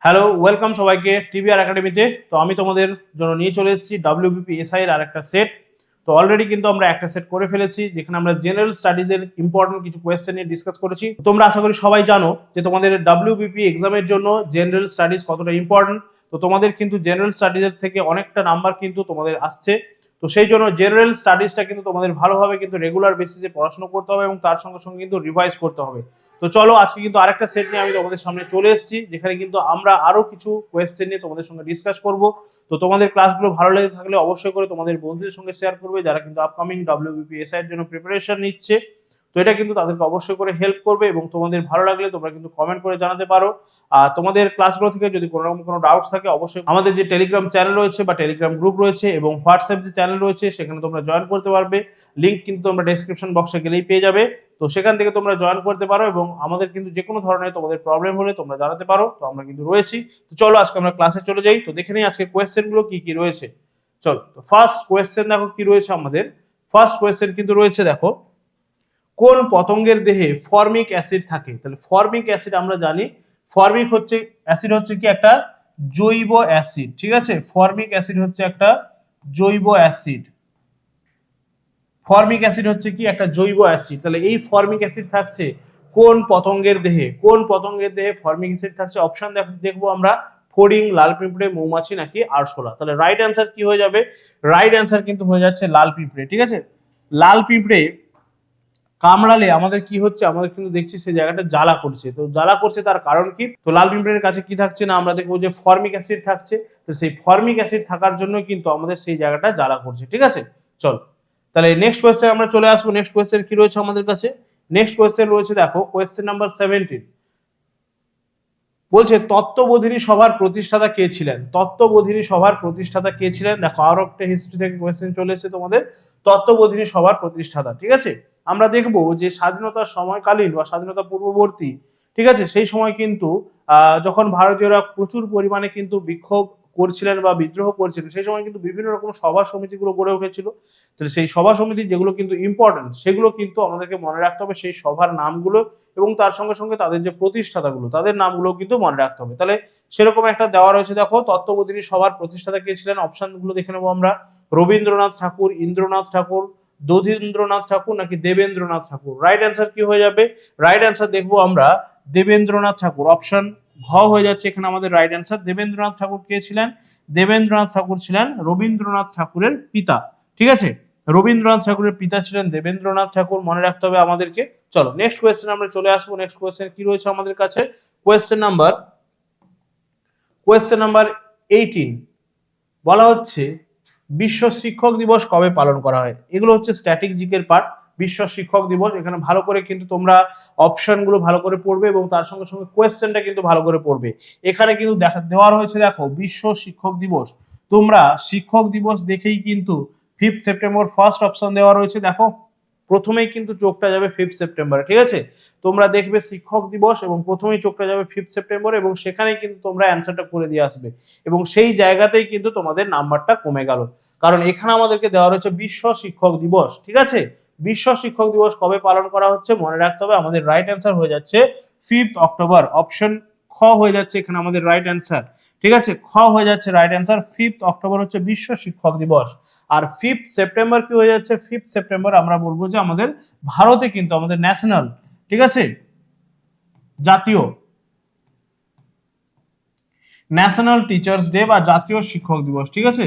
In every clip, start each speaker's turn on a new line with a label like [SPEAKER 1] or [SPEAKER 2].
[SPEAKER 1] Hello, welcome সবাইকে TBR একাডেমিতে। তো আমি তোমাদের জন্য নিয়ে চলে এসেছি WBPSI এর আরেকটা সেট। তো অলরেডি কিন্তু আমরা একটা সেট করে ফেলেছি, যেখানে আমরা জেনারেল স্টাডিজ এর ইম্পর্টেন্ট কিছু কোয়েশ্চেন নিয়ে ডিসকাস করেছি। তোমরা আশা করি সবাই জানো যে তোমাদের WBP এক্সামের জন্য জেনারেল স্টাডিজ কতটা ইম্পর্টেন্ট। তো তোমাদের কিন্তু জেনারেল স্টাডিজ এর থেকে অনেকটা নাম্বার কিন্তু তোমাদের আসছে। তো সেই জন্য জেনারেল স্টাডিজটা কিন্তু তোমাদের ভালোভাবে কিন্তু রেগুলার বেসিসে পড়াশোনা করতে হবে এবং তার সঙ্গে সঙ্গে কিন্তু রিভাইজ করতে হবে। তো চলো, আজকে কিন্তু আরেকটা সেট নিয়ে আমি তোমাদের সামনে চলে এসেছি, যেখানে কিন্তু আমরা আরো কিছু কোয়েশ্চেন নিয়ে তোমাদের সঙ্গে ডিসকাস করব। তো তোমাদের ক্লাসগুলো ভালো লেগে থাকলে অবশ্যই করে তোমাদের বন্ধুদের সঙ্গে শেয়ার করবে, যারা কিন্তু আপকামিং WBPSI এর জন্য প্রিপারেশন নিচ্ছে। তো এটা কিন্তু তাদেরকে অবশ্যই করে হেল্প করবে এবং তোমাদের ভালো লাগলে তোমরা কিন্তু কমেন্ট করে জানাতে পারো। আর তোমাদের ক্লাসগুলো থেকে যদি কোনো রকম কোনো ডাউটস থাকে, অবশ্যই আমাদের যে টেলিগ্রাম চ্যানেল রয়েছে বা টেলিগ্রাম গ্রুপ রয়েছে এবং হোয়াটসঅ্যাপ যে চ্যানেল রয়েছে, সেখানে তোমরা জয়েন করতে পারবে। লিংক কিন্তু তোমরা ডেসক্রিপশন বক্সে গেলেই পেয়ে যাবে। তো সেখান থেকে তোমরা জয়েন করতে পারো এবং আমাদের কিন্তু যে কোনো ধরনের তোমাদের প্রবলেম হলে তোমরা জানাতে পারো। তো আমরা কিন্তু রয়েছি। তো চলো, আজকে আমরা ক্লাসে চলে যাই। তো দেখে নেই আজকে কোয়েশ্চেন গুলো কি কি রয়েছে। চলো, তো ফার্স্ট কোয়েশ্চেন দেখো কি রয়েছে আমাদের। ফার্স্ট কোয়েশ্চেন কিন্তু রয়েছে, দেখো, কোন পতঙ্গের দেহে ফর্মিক অ্যাসিড থাকে? তাহলে ফর্মিক অ্যাসিড আমরা জানি, ফর্মিক হচ্ছে অ্যাসিড হচ্ছে কি একটা জৈব অ্যাসিড, ঠিক আছে। ফর্মিক অ্যাসিড হচ্ছে একটা জৈব অ্যাসিড। ফর্মিক অ্যাসিড হচ্ছে কি একটা জৈব অ্যাসিড। তাহলে এই ফর্মিক অ্যাসিড থাকছে কোন পতঙ্গের দেহে? কোন পতঙ্গের দেহে ফর্মিক অ্যাসিড থাকছে? অপশন দেখবো আমরা, ফড়িং, লাল পিঁপড়ে, মৌমাছি নাকি আরশোলা। তাহলে রাইট অ্যান্সার কি হয়ে যাবে? রাইট অ্যান্সার কিন্তু হয়ে যাচ্ছে লাল পিঁপড়ে, ঠিক আছে। লাল পিঁপড়ে কামড়ালে আমাদের কি হচ্ছে? আমাদের কিন্তু দেখছি সেই জায়গাটা জ্বালা করছে। তো জ্বালা করছে তার কারণ কি? তো লাল পিঁপড়ের কাছে কি থাকছে না, আমরা দেখবো যে ফর্মিক অ্যাসিড থাকছে। তো সেই ফর্মিক অ্যাসিড থাকার জন্য কিন্তু আমাদের সেই জায়গাটা জ্বালা করছে, ঠিক আছে। চল, তাহলে নেক্সট কোয়েশ্চেন আমরা চলে আসবো। নেক্সট কোয়েশ্চেন কি রয়েছে আমাদের কাছে? নেক্সট কোয়েশ্চেন রয়েছে, দেখো, কোয়েশ্চেন নাম্বার 17। বলছে তত্ত্ববোধিনী সভার প্রতিষ্ঠাতা কে ছিলেন? তত্ত্ববোধিনী সভার প্রতিষ্ঠাতা কে ছিলেন? দেখো, আরো একটা হিস্ট্রি থেকে কোয়েশ্চেন চলে এসেছে তোমাদের। তত্ত্ববোধিনী সভার প্রতিষ্ঠাতা, ঠিক আছে। আমরা দেখবো যে স্বাধীনতার সময়কালীন বা স্বাধীনতা পূর্ববর্তী, ঠিক আছে, সেই সময় কিন্তু যখন ভারতীয়রা প্রচুর পরিমাণে কিন্তু বিক্ষোভ করছিলেন বা বিদ্রোহ করছিলেন, সেই সময় কিন্তু বিভিন্ন রকম সভা সমিতিগুলো গড়ে উঠেছিল। তাহলে সেই সভা সমিতি যেগুলো কিন্তু ইম্পর্টেন্ট, সেগুলো কিন্তু আমাদেরকে মনে রাখতে হবে, সেই সভার নামগুলো এবং তার সঙ্গে সঙ্গে তাদের যে প্রতিষ্ঠাতাগুলো, তাদের নামগুলো কিন্তু মনে রাখতে হবে। তাহলে সেরকম একটা দেওয়া রয়েছে, দেখো, তত্ত্ববোধিনী সভার প্রতিষ্ঠাতা কে ছিলেন? অপশনগুলো দেখে নেবো আমরা। রবীন্দ্রনাথ ঠাকুর, ইন্দ্রনাথ ঠাকুর, দধীন্দ্রনাথ ঠাকুর নাকি দেবেন্দ্রনাথ ঠাকুর। রাইট অ্যান্সার কি হয়ে যাবে? রাইট অ্যান্সার দেখবো আমরা দেবেন্দ্রনাথ ঠাকুর। অপশন ঘ হয়ে যাচ্ছে এখানে আমাদের রাইট অ্যান্সার। দেবেন্দ্রনাথ ঠাকুর কে ছিলেন? দেবেন্দ্রনাথ ঠাকুর ছিলেন রবীন্দ্রনাথ ঠাকুরের পিতা, ঠিক আছে। রবীন্দ্রনাথ ঠাকুরের পিতা ছিলেন দেবেন্দ্রনাথ ঠাকুর, মনে রাখতে হবে আমাদেরকে। চলো, নেক্সট কোয়েশ্চেন আমরা চলে আসবো। নেক্সট কোয়েশ্চেন কি রয়েছে আমাদের কাছে? কোয়েশ্চেন নাম্বার 18 বলা হচ্ছে বিশ্ব শিক্ষক দিবস কবে পালন করা হয়? এগুলো হচ্ছে স্ট্যাটিক জিকের পার্ট। বিশ্ব শিক্ষক দিবস, এখানে ভালো করে কিন্তু তোমরা অপশনগুলো ভালো করে পড়বে এবং তার সঙ্গে সঙ্গে কোয়েশ্চেনটা কিন্তু ভালো করে পড়বে। এখানে কিন্তু দেওয়া রয়েছে, দেখো, বিশ্ব শিক্ষক দিবস। তোমরা শিক্ষক দিবস দেখেই কিন্তু 5 সেপ্টেম্বর ফার্স্ট অপশন দেওয়া রয়েছে। দেখো, প্রথমেই কিন্তু চোখটা যাবে 5 সেপ্টেম্বরে, ঠিক আছে। তোমরা দেখবে শিক্ষক দিবস এবং প্রথমেই চোখটা যাবে 5 সেপ্টেম্বর এবং সেখানেই কিন্তু তোমরা অ্যান্সারটা করে দিয়ে আসবে এবং সেই জায়গাতেই কিন্তু তোমাদের নাম্বারটা কমে গেল, কারণ এখানে আমাদেরকে দেওয়া রয়েছে বিশ্ব শিক্ষক দিবস, ঠিক আছে। বিশ্ব শিক্ষক দিবস কবে পালন করা হচ্ছে মনে রাখতে হবে। আমাদের রাইট অ্যান্সার হয়ে যাচ্ছে 5 অক্টোবর। অপশন খ হয়ে যাচ্ছে এখানে আমাদের রাইট অ্যান্সার, ঠিক আছে। খ হয়ে যাচ্ছে রাইট অ্যান্সার। 5 অক্টোবর হচ্ছে বিশ্ব শিক্ষক দিবস। আর 5 সেপ্টেম্বর কি হয়ে যাচ্ছে? 5 সেপ্টেম্বর আমরা বলবো যে আমাদের ভারতে কিন্তু আমাদের ন্যাশনাল, ঠিক আছে, জাতীয় ন্যাশনাল টিচার্স ডে বা জাতীয় শিক্ষক দিবস, ঠিক আছে।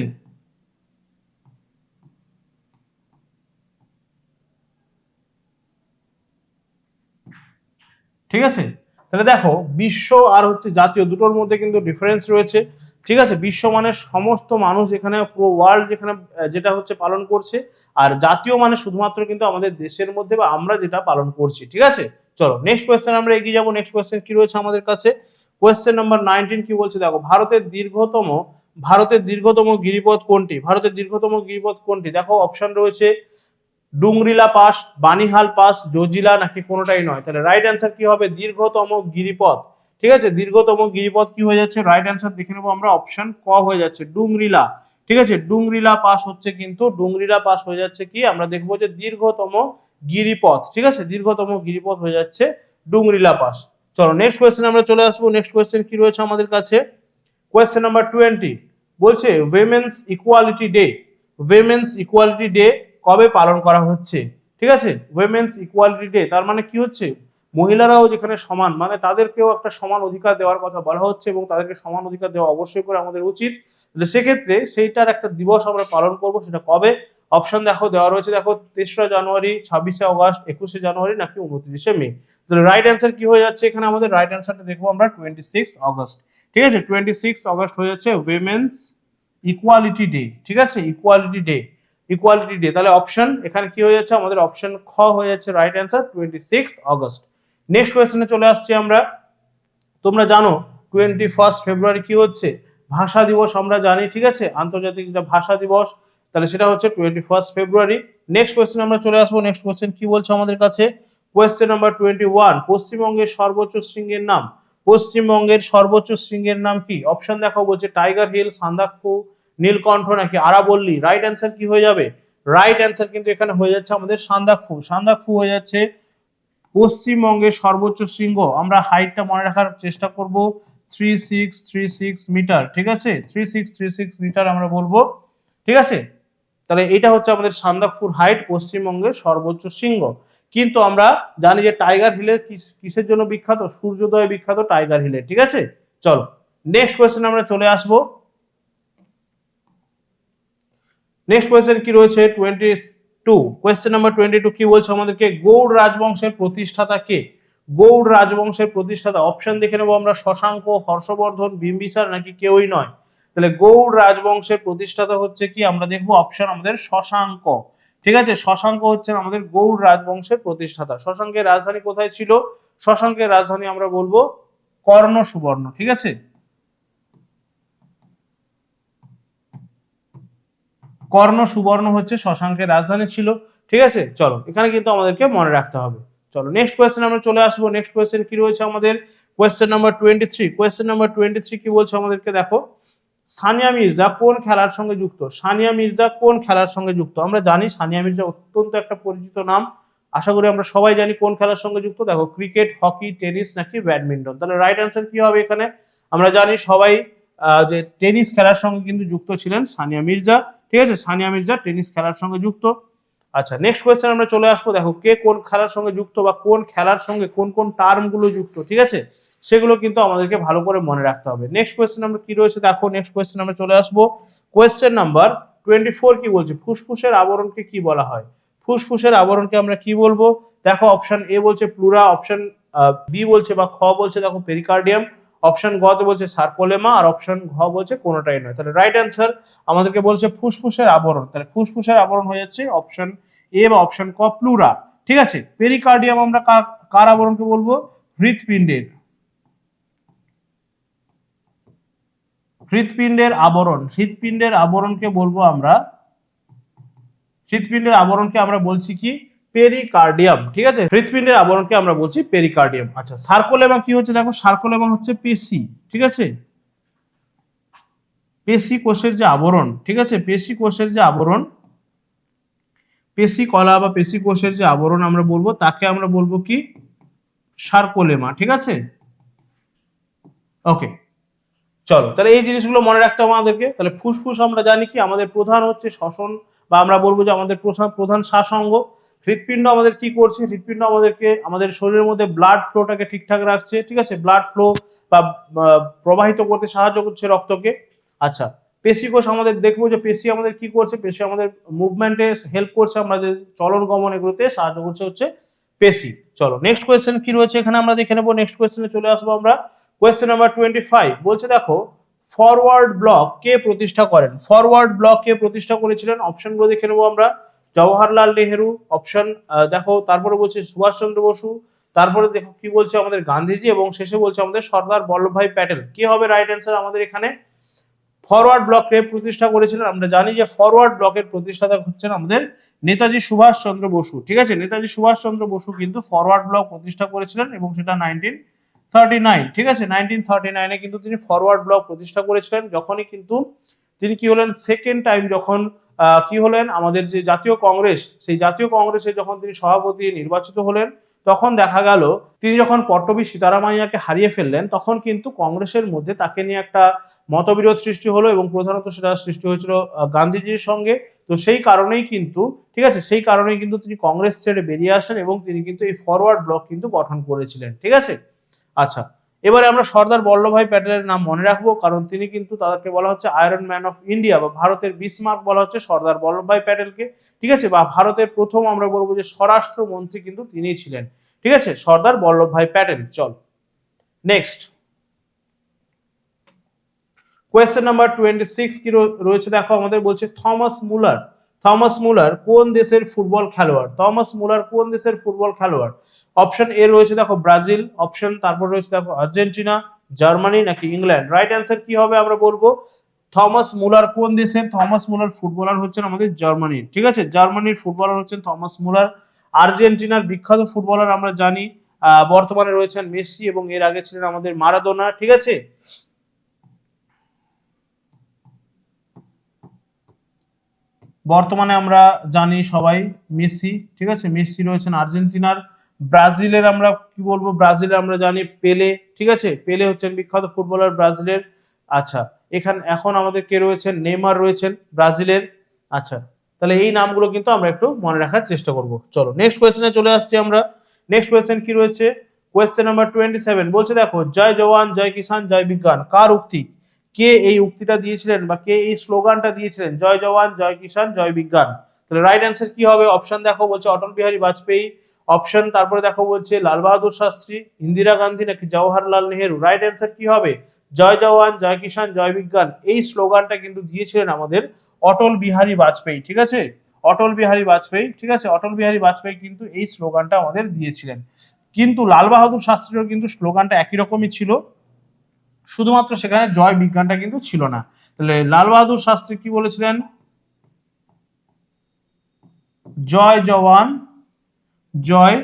[SPEAKER 1] ঠিক আছে, তাহলে দেখো, বিশ্ব আর হচ্ছে জাতীয় দুটোর মধ্যে কিন্তু ডিফারেন্স রয়েছে, ঠিক আছে। বিশ্ব মানে সমস্ত মানুষ এখানে পুরো ওয়ার্ল্ড যেখানে যেটা হচ্ছে পালন করছে, আর জাতীয় মানে শুধুমাত্র কিন্তু আমাদের দেশের মধ্যে বা আমরা যেটা পালন করছি, ঠিক আছে। চলো, নেক্সট কোয়েশ্চেন আমরা এগিয়ে যাবো। নেক্সট কোয়েশ্চেন কি রয়েছে আমাদের কাছে? কোয়েশ্চেন নাম্বার 19 কি বলছে? দেখো, ভারতের দীর্ঘতম গিরিপথ কোনটি? ভারতের দীর্ঘতম গিরিপথ কোনটি? দেখো, অপশন রয়েছে ডুংরিলা পাস, বানিহাল পাস, জজিলা নাকি কোনোটাই নয়। তাহলে রাইট অ্যান্সার কি হবে? দীর্ঘতম গিরিপথ, ঠিক আছে। দীর্ঘতম গিরিপথ কি হয়ে যাচ্ছে? রাইট অ্যান্সার দেখে নেবো আমরা। অপশন ক হয়ে যাচ্ছে ডুংরিলা, ঠিক আছে। ডুংরিলা পাস হচ্ছে কিন্তু ডুংরিলা পাস হয়ে যাচ্ছে কি, আমরা দেখবো যে দীর্ঘতম গিরিপথ, ঠিক আছে। দীর্ঘতম গিরিপথ হয়ে যাচ্ছে ডুংরিলা পাস। চলো নেক্সট কোয়েশ্চেন আমরা চলে আসবো। নেক্সট কোয়েশ্চেন কি রয়েছে আমাদের কাছে, কোয়েশ্চেন নাম্বার 20 বলছে women's equality day, women's equality day কবে পালন করা হচ্ছে? ঠিক আছে, উইমেন্স ইকুয়ালিটি ডে তার মানে কি হচ্ছে, মহিলারাও যেখানে সমান, মানে তাদেরকেও একটা সমান অধিকার দেওয়ার কথা বলা হচ্ছে এবং তাদেরকে সমান অধিকার দেওয়া অবশ্যই করে আমাদের উচিত। সেক্ষেত্রে সেইটার একটা দিবস আমরা পালন করব, সেটা কবে? অপশন দেখো দেওয়া রয়েছে, দেখো 3রা জানুয়ারি, 26শে অগস্ট, 21শে জানুয়ারি নাকি 29শে মে। তাহলে রাইট অ্যান্সার কি হয়ে যাচ্ছে এখানে আমাদের? রাইট অ্যান্সারটা দেখবো আমরা 26 অগস্ট। ঠিক আছে, 26 অগস্ট হয়ে যাচ্ছে উইমেন্স ইকুয়ালিটি ডে। ঠিক আছে, ইকুয়ালিটি ডে, ইকুয়ালিটি ডে। তাহলে অপশন এখানে কি হয়ে যাচ্ছে আমাদের? অপশন খ হয়ে যাচ্ছে রাইট অ্যান্সার 26 অগস্ট। নেক্সট কোয়েশ্চেনে চলে আসছি আমরা। তোমরা জানো 21 ফেব্রুয়ারি কি হচ্ছে? ভাষা দিবস আমরা জানি। ঠিক আছে, আন্তর্জাতিক যেটা ভাষা দিবস, তাহলে সেটা হচ্ছে 21 ফেব্রুয়ারি। নেক্সট কোয়েশ্চেন আমরা চলে আসবো। নেক্সট কোয়েশ্চেন কি বলছে আমাদের কাছে? কোয়েশ্চেন নাম্বার 21 পশ্চিমবঙ্গের সর্বোচ্চ শৃঙ্গের নাম, পশ্চিমবঙ্গের সর্বোচ্চ শৃঙ্গের নাম কি? অপশন দেখো, বলছে টাইগার হিল, সান্দাকফু, নীলকণ্ঠ নাকি আরাবল্লী। রাইট অ্যান্সার কি হয়ে যাবে? রাইট অ্যান্সার কিন্তু এখানে হয়ে যাচ্ছে আমাদের সান্দাকফু, সান্দাকফু হয়ে যাচ্ছে পশ্চিমবঙ্গের সর্বোচ্চ শৃঙ্গ। আমরা হাইটটা মনে রাখার চেষ্টা করব, 3636 মিটার। ঠিক আছে, 3636 মিটার আমরা বলবো। ঠিক আছে, তাহলে এটা হচ্ছে আমাদের সান্দাকফুর হাইট, পশ্চিমবঙ্গের সর্বোচ্চ শৃঙ্গ। কিন্তু আমরা জানি যে টাইগার হিলের কিসের জন্য বিখ্যাত? সূর্যোদয় বিখ্যাত টাইগার হিলে। ঠিক আছে, চলো নেক্সট কোয়েশ্চেন আমরা চলে আসবো। নেক্সট কোয়েশ্চেন কি রয়েছে 22, কোয়েশ্চেন নাম্বার 22 কি বলছে আমাদেরকে? গৌড় রাজবংশের প্রতিষ্ঠাতা কে? গৌড় রাজবংশের প্রতিষ্ঠাতা, অপশন দেখে নেবো আমরা, শশাঙ্ক, হর্ষবর্ধন, বিম্বিসার নাকি কেউই নয়। তাহলে গৌড় রাজবংশের প্রতিষ্ঠাতা হচ্ছে কি? আমরা দেখবো অপশন আমাদের শশাঙ্ক। ঠিক আছে, শশাঙ্ক হচ্ছে আমাদের গৌড় রাজবংশের প্রতিষ্ঠাতা। শশাঙ্কের রাজধানী কোথায় ছিল? শশাঙ্কের রাজধানী আমরা বলবো কর্ণ সুবর্ণ। ঠিক আছে, কর্ণ সুবর্ণ হচ্ছে শশাঙ্কের রাজধানী ছিল। ঠিক আছে, চলো এখানে কিন্তু আমাদেরকে মনে রাখতে হবে। চলো নেক্সট কোয়েশ্চেন আমরা চলে আসবো। নেক্সট কোয়েশ্চেন কি রয়েছে আমাদের? কোয়েশ্চেন নাম্বার 23, কোয়েশ্চেন নাম্বার 23 কি বলছে আমাদেরকে? দেখো সানিয়া মির্জা কোন খেলার সঙ্গে যুক্ত? সানিয়া মির্জা কোন খেলার সঙ্গে যুক্ত? আমরা জানি সানিয়া মির্জা অত্যন্ত একটা পরিচিত নাম, আশা করি আমরা সবাই জানি কোন খেলার সঙ্গে যুক্ত। দেখো ক্রিকেট, হকি, টেনিস নাকি ব্যাডমিন্টন। তাহলে রাইট অ্যান্সার কি হবে এখানে? আমরা জানি সবাই যে টেনিস খেলার সঙ্গে কিন্তু যুক্ত ছিলেন সানিয়া মির্জা। ঠিক আছে, সানিয়া মির্জা টেনিস খেলার সঙ্গে যুক্ত। আচ্ছা নেক্সট কোয়েশ্চেন আমরা চলে আসবো। দেখো কে কোন খেলার সঙ্গে যুক্ত বা কোন খেলার সঙ্গে কোন কোন টার্ম গুলো যুক্ত, ঠিক আছে, সেগুলো কিন্তু আমাদেরকে ভালো করে মনে রাখতে হবে। নেক্সট কোয়েশ্চেন আমরা কি রয়েছে দেখো, নেক্সট কোয়েশ্চেন আমরা চলে আসবো। কোয়েশ্চেন নাম্বার 24 কি বলছে? ফুসফুসের আবরণকে কি বলা হয়? ফুসফুসের আবরণকে আমরা কি বলবো? দেখো অপশন এ বলছে প্লুরা, অপশন বি বলছে বা খ বলছে দেখো পেরিকার্ডিয়াম, অপশন গ তে বলছে সার্কোলেমা, আর অপশন ঘ বলছে কোনোটাই নয়। তাহলে রাইট অ্যান্সার আমাদেরকে বলছে ফুসফুসের আবরণ। তাহলে ফুসফুসের আবরণ হয়ে যাচ্ছে অপশন এ বা অপশন ক প্লুরা। ঠিক আছে, পেরিকার্ডিয়াম আমরা কার আবরণকে বলবো? হৃৎপিণ্ডের, হৃৎপিণ্ডের আবরণ, হৃৎপিণ্ডের আবরণকে বলবো আমরা, হৃৎপিণ্ডের আবরণকে আমরা বলছি কি? পেরিকার্ডিয়াম। ঠিক আছে, হৃৎপিণ্ডের আবরণকে আমরা বলছি পেরিকার্ডিয়াম। আচ্ছা সার্কোলেমা কি হচ্ছে? দেখো সার্কোলেমা হচ্ছে পেশি। ঠিক আছে, পেশি কোষের যে আবরণ, ঠিক আছে, পেশি কোষের যে আবরণ, পেশি কলা বা পেশি কোষের যে আবরণ আমরা বলবো তাকে আমরা বলবো কি? সার্কোলেমা। ঠিক আছে, ওকে চলো তাহলে এই জিনিসগুলো মনে রাখতে হবে আমাদেরকে। তাহলে ফুসফুস আমরা জানি কি? আমাদের প্রধান হচ্ছে শ্বসন, বা আমরা বলবো যে আমাদের প্রধান শ্বাসঅঙ্গ। হৃৎপিণ্ড আমাদের কি করছে? হৃৎপিণ্ড আমাদেরকে আমাদের শরীরের মধ্যে ব্লাড ফ্লোটাকে ঠিকঠাক রাখছে। ঠিক আছে, ব্লাড ফ্লো বা প্রবাহিত করতে সাহায্য করছে রক্তকে। আচ্ছা পেশিকোষ আমাদের দেখবো যে পেশি আমাদের কি করছে? পেশি আমাদের মুভমেন্টে হেল্প করছে, আমাদের চলন গমন এগুলোতে সাহায্য করছে হচ্ছে পেশি। চলো নেক্সট কোয়েশ্চেন কি রয়েছে এখানে আমরা দেখে নেবো। নেক্সট কোয়েশ্চেনে চলে আসবো আমরা। কোয়েশ্চেন নাম্বার 25 বলছে দেখো ফরওয়ার্ড ব্লক কে প্রতিষ্ঠা করেন? ফরওয়ার্ড ব্লক কে প্রতিষ্ঠা করেছিলেন? অপশনগুলো দেখে নেবো আমরা। জওহরলাল নেহেরু, অপশন দেখো, তারপরে বলছে সুভাষচন্দ্র বসু, তারপরে দেখো কি বলছে আমাদের গান্ধীজি, এবং শেষে বলছে আমাদের সর্দার বল্লভভাই প্যাটেল। কি হবে রাইট অ্যান্সার আমাদের এখানে? ফরওয়ার্ড ব্লক কে প্রতিষ্ঠা করেছিলেন? আমরা জানি যে ফরওয়ার্ড ব্লকের প্রতিষ্ঠাতা হচ্ছেন আমাদের নেতাজি সুভাষচন্দ্র বসু। ঠিক আছে, নেতাজি সুভাষচন্দ্র বসু কিন্তু ফরওয়ার্ড ব্লক প্রতিষ্ঠা করেছিলেন এবং সেটা 1939। ঠিক আছে, 1939 কিন্তু তিনি ফরওয়ার্ড ব্লক প্রতিষ্ঠা করেছিলেন, যখনই কিন্তু তিনি কি হলেন? সেকেন্ড টাইম যখন কি হলেন, আমাদের যে জাতীয় কংগ্রেস, সেই জাতীয় কংগ্রেসে যখন তিনি সভাপতি নির্বাচিত হলেন, তখন দেখা গেল তিনি যখন পট্টবী সীতারামাইয়াকে হারিয়ে ফেললেন, তখন কিন্তু কংগ্রেসের মধ্যে তাকে নিয়ে একটা মতবিরোধ সৃষ্টি হলো এবং প্রধানত সেটা সৃষ্টি হয়েছিল গান্ধীজির সঙ্গে। তো সেই কারণেই কিন্তু, ঠিক আছে, সেই কারণেই কিন্তু তিনি কংগ্রেস ছেড়ে বেরিয়ে আসেন এবং তিনি কিন্তু এই ফরওয়ার্ড ব্লক কিন্তু গঠন করেছিলেন। ঠিক আছে, আচ্ছা, এবারে আমরা সর্দার বল্লভভাই প্যাটেলের নাম মনে রাখবো, কারণ তিনি কিন্তু, তাদেরকে বলা হচ্ছে আয়রন ম্যান অফ ইন্ডিয়া বা ভারতের বিসমার্ক বলা হচ্ছে সর্দার বল্লভভাই প্যাটেলকে। ঠিক আছে, বা ভারতের প্রথম আমরা বলবো যে স্বরাষ্ট্রমন্ত্রী কিন্তু তিনিই ছিলেন। ঠিক আছে, সর্দার বল্লভভাই প্যাটেল। চল নেক্সট কোয়েশ্চেন নাম্বার 26 কি রয়েছে দেখো, আমাদের বলছে থমাস মুলার। থমাস মুলার কোন দেশের ফুটবল খেলোয়াড়? থমাস মুলার কোন দেশের ফুটবল খেলোয়াড়? অপশন এ রয়েছে দেখো ব্রাজিল, অপশন তারপর রয়েছে দেখো আর্জেন্টিনা, জার্মানি নাকি ইংল্যান্ড। রাইট অ্যান্সার কি হবে আমরা বলবো থমাস মুলার কোন দেশের? থমাস মুলার ফুটবলার হচ্ছেন আমাদের জার্মানির। ঠিক আছে, জার্মানির ফুটবলার হচ্ছেন থমাস মুলার। আর্জেন্টিনার বিখ্যাত ফুটবলার আমরা জানি, বর্তমানে রয়েছেন মেসি এবং এর আগে ছিলেন আমাদের মারাদোনা। ঠিক আছে, বর্তমানে আমরা জানি সবাই মেসি। ঠিক আছে, মেসি রয়েছেন আর্জেন্টিনার। ব্রাজিলের আমরা কি বলবো, ব্রাজিলের আমরা জানি পেলে। ঠিক আছে, পেলে হচ্ছেন বিখ্যাত ফুটবলার ব্রাজিলের। আচ্ছা, এখন আমাদের কে রয়েছেন? নেইমার রয়েছেন ব্রাজিলের। আচ্ছা, তাহলে এই নামগুলো কিন্তু আমরা একটু মনে রাখার চেষ্টা করব। চলো নেক্সট কোয়েশ্চেনে চলে আসছি আমরা। নেক্সট কোয়েশ্চেন কি রয়েছে? কোয়েশ্চেন নাম্বার 27 বলছে দেখো, জয় জওয়ান জয় কিষান জয় বিজ্ঞান কার উক্তি? কে এই উক্তিটা দিয়েছিলেন বা কে এই স্লোগানটা দিয়েছিলেন, জয় জওয়ান জয় কিষান জয় বিজ্ঞান? তাহলে রাইট অ্যান্সার কি হবে? অপশন দেখো, বলছে অটল বিহারী বাজপেয়ী, অপশন তারপরে দেখো বলছে লাল বাহাদুর শাস্ত্রী, ইন্দিরা গান্ধী নাকি জওহরলাল নেহেরু। রাইট অ্যান্সার কি হবে? জয় জওয়ান জয় কিষান জয় বিজ্ঞান, এই স্লোগানটা কিন্তু দিয়েছিলেন আমাদের অটল বিহারী বাজপেয়ী। ঠিক আছে, অটল বিহারী বাজপেয়ী। ঠিক আছে, অটল বিহারী বাজপেয়ী কিন্তু এই স্লোগানটা আমাদের দিয়েছিলেন। কিন্তু লাল বাহাদুর শাস্ত্রীরও কিন্তু স্লোগানটা একই রকমই ছিল, শুধুমাত্র সেখানে জয় বিজ্ঞানটা কিন্তু ছিল না। তাহলে লাল বাহাদুর শাস্ত্রী কি বলেছিলেন? জয় জওয়ান জয়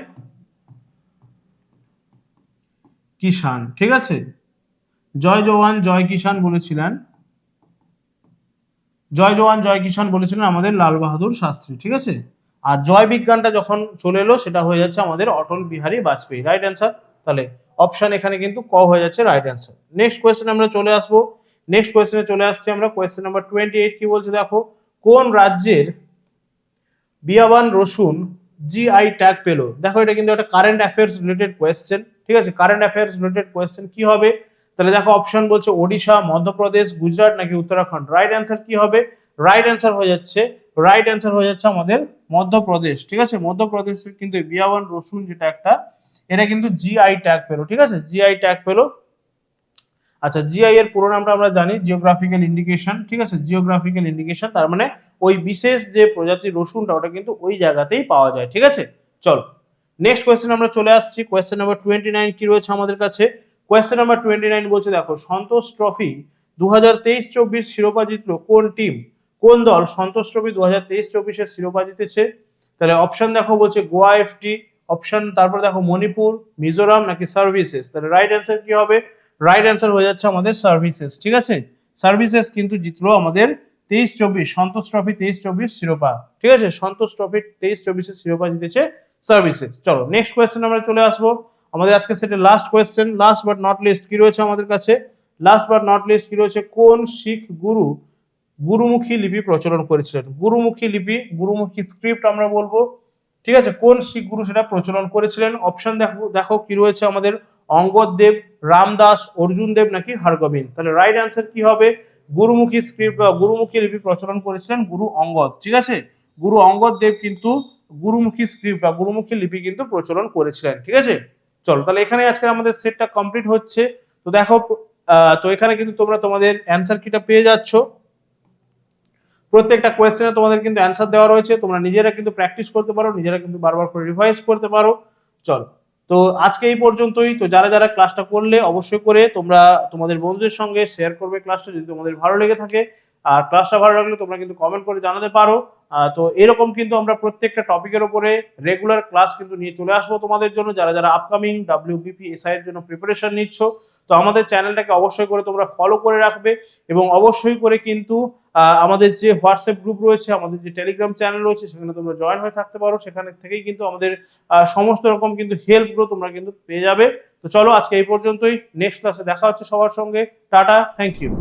[SPEAKER 1] কিষান। ঠিক আছে, জয় জওয়ান জয় কিষান বলেছিলেন, জয় জওয়ান জয় কিষান বলেছিলেন আমাদের লাল বাহাদুর শাস্ত্রী। ঠিক আছে, আর জয় বিজ্ঞানটা যখন চলে এলো সেটা হয়ে যাচ্ছে আমাদের অটল বিহারী বাজপেয়ী। রাইট অ্যান্সার, তাহলে অপশন এখানে কিন্তু ক হয়ে যাচ্ছে রাইট অ্যান্সার। নেক্সট কোয়েশ্চেন আমরা চলে আসবো। নেক্সট কোয়েশ্চেনে চলে আসছি আমরা। কোয়েশ্চেন নাম্বার 28 কি বলছে দেখো, কোন রাজ্যের বিয়াবান রসুন জিআই ট্যাগ পেলো? দেখো এটা কিন্তু একটা কারেন্ট অ্যাফেয়ার্স রিলেটেড কোয়েশ্চেন। ঠিক আছে, কারেন্ট অ্যাফেয়ার্স রিলেটেড কোয়েশ্চেন কি হবে? তাহলে দেখো অপশন বলছে ওড়িশা, মধ্যপ্রদেশ, গুজরাট নাকি উত্তরাখণ্ড। রাইট অ্যান্সার কি হবে? রাইট অ্যান্সার হয়ে যাচ্ছে আমাদের মধ্যপ্রদেশ। ঠিক আছে, মধ্যপ্রদেশের কিন্তু বিয়াবান রসুন যেটা একটা, এটা কিন্তু জিআই ট্যাগ পেলো। ঠিক আছে, জিআই ট্যাগ পেলো। আচ্ছা, জিআই এর পুরো নামটা আমরা জানি জিওগ্রাফিক্যাল ইন্ডিকেশন। ঠিক আছে, জিওগ্রাফিক্যাল ইন্ডিকেশন, তার মানে ওই বিশেষ যে প্রজাতির রসুনটা ওটা কিন্তু ওই জায়গাতেই পাওয়া যায়। ঠিক আছে, চল নেক্সট কোয়েশ্চেন আমরা চলে আসছি। কোয়েশ্চেন নাম্বার 29 কি রয়েছে আমাদের কাছে? কোয়েশ্চেন নাম্বার 29 বলছে দেখো, সন্তোষ ট্রফি 2023-24 শিরোপা জিতলো কোন টিম? কোন দল সন্তোষ ট্রফি 2023-24 এর শিরোপা জিতেছে? তাহলে অপশন দেখো, বলছে গোয়া এফটি, অপশন তারপর দেখো মণিপুর, মিজোরাম নাকি সার্ভিসেস। তাহলে রাইট অ্যান্সার কি হবে? রাইট অ্যান্সার হয়ে যাচ্ছে আমাদের সার্ভিসেস। ঠিক আছে, সার্ভিসেস কিন্তু জিতলো আমাদের 23-24 সন্তোষ ট্রফি 23-24 শিরোপা। ঠিক আছে, সন্তোষ ট্রফি 23-24 শিরোপা জিতেছে সার্ভিসেস। চলো নেক্সট কোয়েশ্চেন আমরা চলে আসবো। আমাদের আজকে সেটা last question, last but not list কি রয়েছে আমাদের কাছে? লাস্ট বাট নট লিস্ট কি রয়েছে? কোন শিখ গুরু গুরুমুখী লিপি প্রচলন করেছিলেন? গুরুমুখী লিপি, গুরুমুখী স্ক্রিপ্ট আমরা বলবো। ঠিক আছে, কোন শিখ গুরু সেটা প্রচলন করেছিলেন? অপশন দেখো, দেখো কি রয়েছে আমাদের অঙ্গদ দেব, রামদাস, অর্জুন দেব নাকি হরগোবিন্দ। তাহলে রাইট অ্যান্সার কি হবে? গুরুমুখী স্ক্রিপ্ট বা গুরুমুখী লিপি প্রচলন করেছিলেন গুরু অঙ্গদ। ঠিক আছে, গুরু অঙ্গদ দেব কিন্তু গুরুমুখী স্ক্রিপ্ট বা গুরুমুখী লিপি কিন্তু প্রচলন করেছিলেন। ঠিক আছে, চলো তাহলে এখানে আজকে আমাদের সেটটা কমপ্লিট হচ্ছে। তো দেখো, তো এখানে কিন্তু তোমরা তোমাদের অ্যান্সার কিটা পেয়ে যাচ্ছ। প্রত্যেকটা কোয়েশ্চেনে তোমাদের কিন্তু অ্যান্সার দেওয়া রয়েছে, তোমরা নিজেরা কিন্তু প্র্যাকটিস করতে পারো, নিজেরা কিন্তু বারবার করে রিভাইজ করতে পারো। চলো, তো আজকে এই পর্যন্তই। তো যারা যারা ক্লাসটা করলে অবশ্যই করে তোমরা তোমাদের বন্ধুদের সঙ্গে শেয়ার করবে ক্লাসটা যদি তোমাদের ভালো লেগে থাকে। আর ক্লাসটা ভালো লাগলে তোমরা কিন্তু কমেন্ট করে জানাতে পারো। তো এরকম কিন্তু আমরা প্রত্যেকটা টপিকের উপরে রেগুলার ক্লাস কিন্তু নিয়ে চলে আসবো তোমাদের জন্য, যারা যারা আপকামিং ডাব্লিউবিপি এসআই এর জন্য প্রিপারেশন নিচ্ছ। তো আমাদের চ্যানেলটাকে অবশ্যই করে তোমরা ফলো করে রাখবে, এবং অবশ্যই করে কিন্তু আমাদের যে হোয়াটসঅ্যাপ গ্রুপ রয়েছে, আমাদের যে টেলিগ্রাম চ্যানেল রয়েছে, সেখানে তোমরা জয়েন হয়ে থাকতে পারো। সেখানে থেকেই কিন্তু আমাদের সমস্ত রকম কিন্তু হেল্পগুলো তোমরা কিন্তু পেয়ে যাবে। তো চলো আজকে এই পর্যন্তই, নেক্সট ক্লাসে দেখা হচ্ছে সবার সঙ্গে। Tata, thank you.